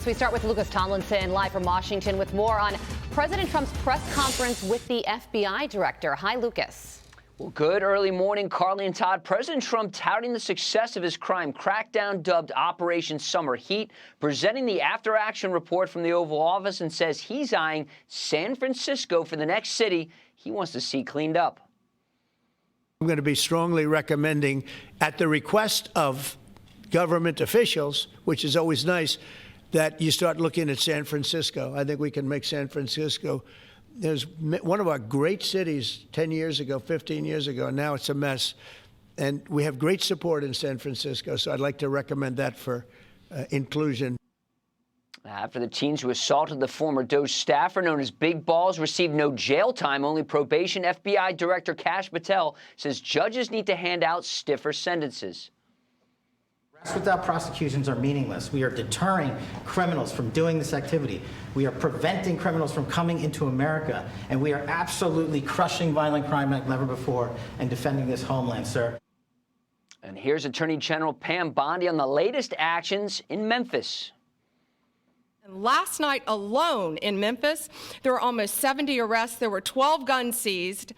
So we start with Lucas Tomlinson live from Washington with more on President Trump's press conference with the FBI director. Hi, Lucas. Well, good early morning, Carly and Todd. President Trump touting the success of his crime crackdown dubbed Operation Summer Heat, presenting the after-action report from the Oval Office, and says he's eyeing San Francisco for the next city he wants to see cleaned up. I'm going to be strongly recommending, at the request of government officials, which is always nice, that you start looking at San Francisco. I think we can make San Francisco, there's one of our great cities 10 years ago, 15 years ago, and now it's a mess. And we have great support in San Francisco, so I'd like to recommend that for inclusion. After the teens who assaulted the former DOJ staffer known as Big Balls received no jail time, only probation, FBI Director Kash Patel says judges need to hand out stiffer sentences. Arrests without prosecutions are meaningless. We are deterring criminals from doing this activity. We are preventing criminals from coming into America. And we are absolutely crushing violent crime like never before and defending this homeland, sir. And here's Attorney General Pam Bondi on the latest actions in Memphis. Last night alone in Memphis, there were almost 70 arrests. There were 12 guns seized.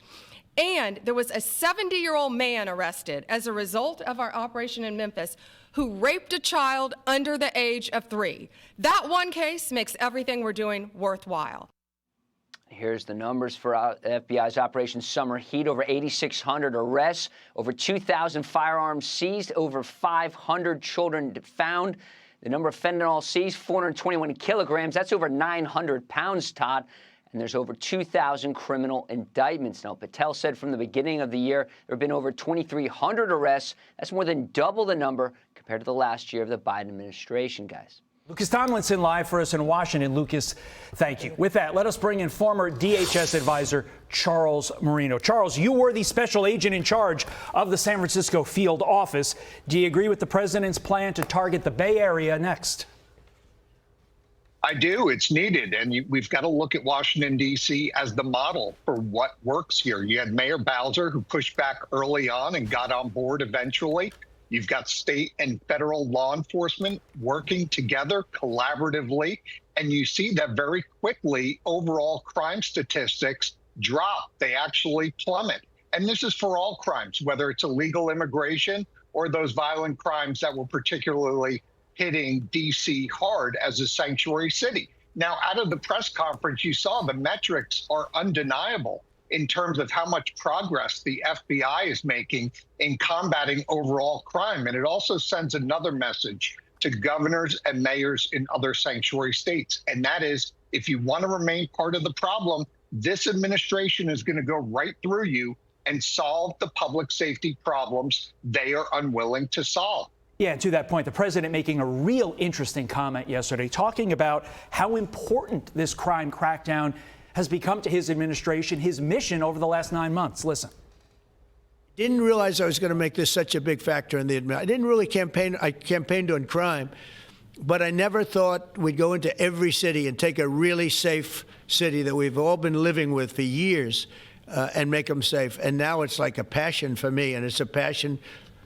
And there was a 70-year-old man arrested as a result of our operation in Memphis who raped a child under the age of 3. That one case makes everything we're doing worthwhile. Here's the numbers for FBI's Operation Summer Heat. Over 8,600 arrests, over 2,000 firearms seized, over 500 children found. The number of fentanyl seized, 421 kilograms. That's over 900 pounds, Todd. And there's over 2,000 criminal indictments. Now, Patel said from the beginning of the year there have been over 2,300 arrests. That's more than double the number compared to the last year of the Biden administration, guys. Lucas Tomlinson live for us in Washington. Lucas, thank you. With that, let us bring in former DHS advisor Charles Marino. Charles, you were the special agent in charge of the San Francisco field office. Do you agree with the president's plan to target the Bay Area next? I do. It's needed. And we've got to look at Washington, D.C. as the model for what works here. You had Mayor Bowser, who pushed back early on and got on board eventually. You've got state and federal law enforcement working together collaboratively. And you see that very quickly overall crime statistics drop. They actually plummet. And this is for all crimes, whether it's illegal immigration or those violent crimes that were particularly hitting D.C. hard as a sanctuary city. Now, out of the press conference, you saw the metrics are undeniable in terms of how much progress the FBI is making in combating overall crime. And it also sends another message to governors and mayors in other sanctuary states. And that is, if you want to remain part of the problem, this administration is going to go right through you and solve the public safety problems they are unwilling to solve. Yeah, and to that point, the president making a real interesting comment yesterday, talking about how important this crime crackdown has become to his administration, his mission over the last 9 months. Listen. Didn't realize I was going to make this such a big factor in the administration. I didn't really campaign. I campaigned on crime, but I never thought we'd go into every city and take a really safe city that we've all been living with for years and make them safe. And now it's like a passion for me, and it's a passion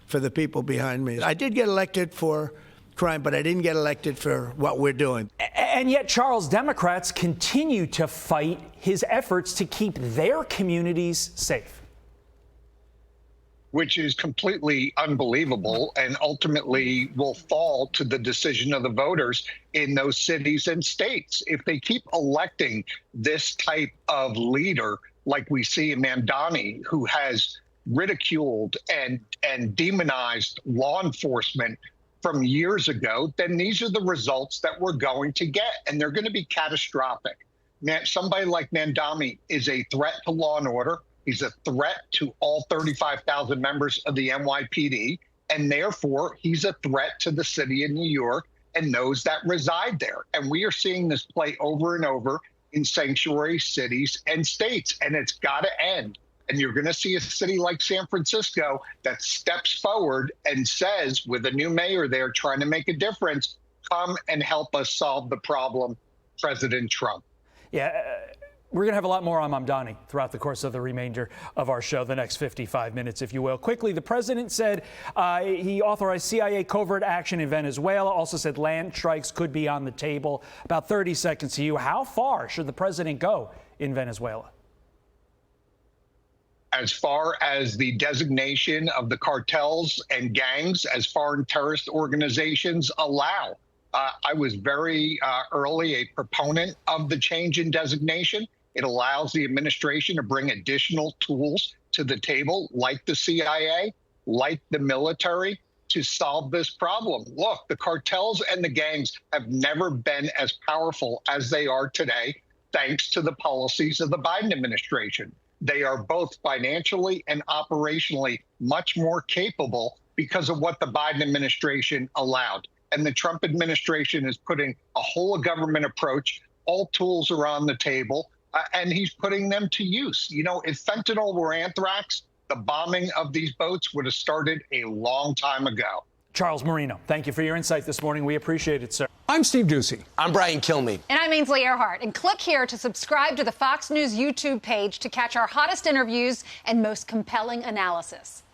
for the people behind me. I did get elected for crime, but I didn't get elected for what we're doing. And yet, Charles, Democrats continue to fight his efforts to keep their communities safe. Which is completely unbelievable and ultimately will fall to the decision of the voters in those cities and states. If they keep electing this type of leader, like we see in Mamdani, who has ridiculed and demonized law enforcement from years ago, then these are the results that we're going to get, and they're going to be catastrophic. Somebody like Mamdani is a threat to law and order. He's a threat to all 35,000 members of the NYPD, and therefore he's a threat to the city of New York and those that reside there. And we are seeing this play over and over in sanctuary cities and states, and it's got to end. And you're going to see a city like San Francisco that steps forward and says, with a new mayor there trying to make a difference, come and help us solve the problem, President Trump. Yeah. We're going to have a lot more on Mamdani throughout the course of the remainder of our show, the next 55 minutes, if you will. Quickly, the president said he authorized CIA covert action in Venezuela, also said land strikes could be on the table. About 30 seconds to you. How far should the president go in Venezuela? As far as the designation of the cartels and gangs as foreign terrorist organizations allow. I was very early a proponent of the change in designation. It allows the administration to bring additional tools to the table, like the CIA, like the military, to solve this problem. Look, the cartels and the gangs have never been as powerful as they are today, thanks to the policies of the Biden administration. They are both financially and operationally much more capable because of what the Biden administration allowed. And the Trump administration is putting a whole government approach. All tools are on the table, and he's putting them to use. You know, if fentanyl were anthrax, the bombing of these boats would have started a long time ago. Charles Marino, thank you for your insight this morning. We appreciate it, sir. I'm Steve Doocy. I'm Brian Kilmeade. And I'm Ainsley Earhart. And click here to subscribe to the Fox News YouTube page to catch our hottest interviews and most compelling analysis.